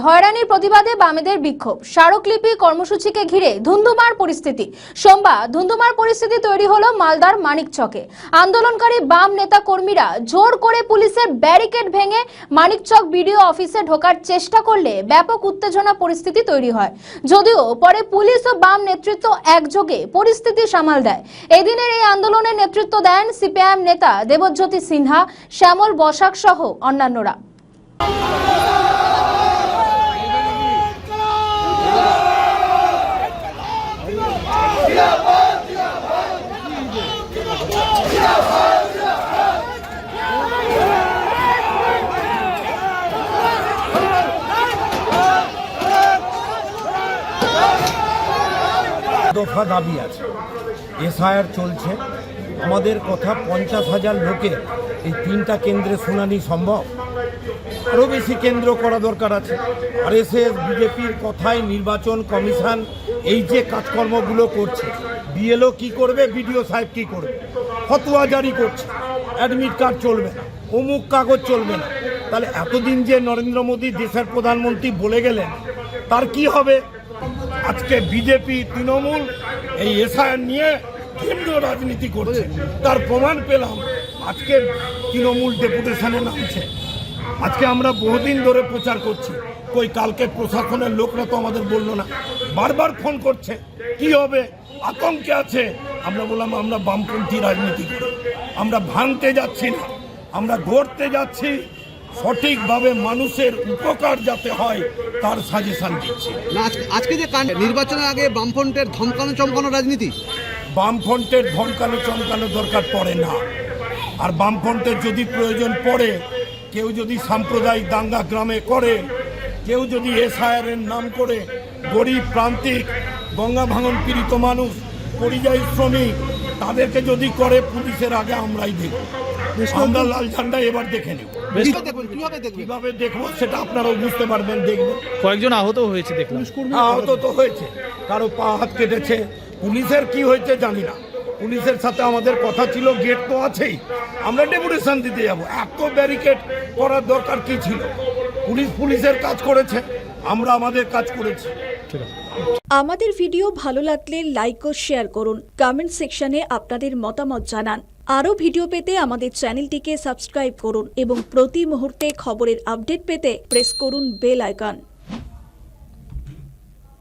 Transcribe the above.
হয়রানির প্রতিবাদে বামেদের বিক্ষোভ, স্মারকলিপি কর্মসূচিকে ঘিরে ধুন্ধুমার পরিস্থিতি। সোমবার ধুন্ধুমার পরিস্থিতি তৈরি হলো মালদার মানিকচকে। আন্দোলনকারী বাম নেতা কর্মীরা জোর করে পুলিশের ব্যারিকেড ভেঙে মানিকচক বিডিও অফিসে ঢোকার চেষ্টা করলে ব্যাপক উত্তেজনা পরিস্থিতি তৈরি হয়। যদিও পরে পুলিশ ও বাম নেতৃত্ব একযোগে পরিস্থিতি সামাল দেয়। এদিনের এই আন্দোলনের নেতৃত্ব দেন সিপিআইএম নেতা দেবজ্যোতি সিনহা, শ্যামল বসাক সহ অন্যান্যরা। দফা দাবি আছে, এসআইআর চলছে, আমাদের কথা 50,000 লোকের এই 3টা কেন্দ্রে শুনানি সম্ভব? আরও বেশি কেন্দ্র করা দরকার আছে। আরএসএস বিজেপির কথায় নির্বাচন কমিশন এই যে কাজকর্মগুলো করছে, বিএলও কি করবে, বিডিও সাহেব কি করবে, ফতোয়া জারি করছে, অ্যাডমিট কার্ড চলবে না, অমুক কাগজ চলবে না। তাহলে এতদিন যে নরেন্দ্র মোদী দেশের প্রধানমন্ত্রী বলে গেলেন, তার কি হবে? আজকে বিজেপি তৃণমূল এই এসআইআর নিয়ে ভিন্ন রাজনীতি করছে, তার প্রমাণ পেলাম আজকে তৃণমূল ডেপুটেশনে নামছে। আজকে আমরা বহুদিন ধরে প্রচার করছি, কই কালকে প্রশাসনের লোকরা তো আমাদের বললো না, বারবার ফোন করছে, কি হবে, আতঙ্কে আছে। আমরা বললাম আমরা বামপন্থী রাজনীতি করি, আমরা ভাঙতে যাচ্ছি না, আমরা গড়তে যাচ্ছি, সঠিকভাবে মানুষের উপকার যাতে হয় তার সাজেশন দিচ্ছি। আজকে যে নির্বাচনের আগে বামফ্রন্টের ধমকানো চমকানো রাজনীতি, বামফ্রন্টের ধমকানো চমকানো দরকার পড়ে না। আর বামফ্রন্টের যদি প্রয়োজন পড়ে, কেউ যদি সাম্প্রদায়িক দাঙ্গা গ্রামে করে, কেউ যদি এসআইআর এর নাম করে গরিব প্রান্তিক গঙ্গা ভাঙন পীড়িত মানুষ, পরিযায়ী শ্রমিক, তাদেরকে যদি করে, পুলিশের আগে আমরাই দেখব। আমরা লাল ঝান্ডা এবার দেখে নেব। কিভাবে দেখবো সেটা আপনারাও বুঝতে পারবেন, দেখবেন। কয়েকজন আহত হয়েছে দেখলাম। আহত তো হয়েছে, কারো পা হাত কেটেছে। পুলিশের কি হয়েছে জানি না, পুলিশের সাথে আমাদের কথা ছিল, গেট তো আছেই, আমরা ডেপুটেশন দিতে যাব। এত ব্যারিকেড করার দরকার কি ছিল? পুলিশের কাজ করেছে, আমরা আমাদের কাজ করেছি। আমাদের ভিডিও ভালো লাগলে লাইক ও শেয়ার করুন, কমেন্ট সেকশনে আপনাদের মতামত জানান। আরও ভিডিও পেতে আমাদের চ্যানেলটিকে সাবস্ক্রাইব করুন এবং প্রতি মুহূর্তে খবরের আপডেট পেতে প্রেস করুন বেল আইকন।